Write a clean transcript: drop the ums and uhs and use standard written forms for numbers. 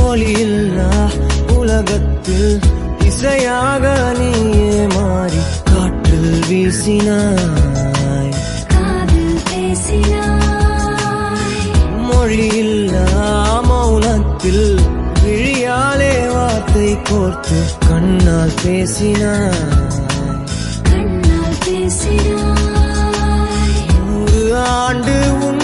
ஒளியில்லா உலகத்தில் இசையாக நீயே மாறி காற்றில் வீசினாய், காதில் பேசினாய். மொழியில்லா மௌனத்தில் விழியாலே வார்த்தை கோர்த்து கண்ணால் பேசினாய், கண்ணால் பேசினாய். 100 ஆண்டு உன்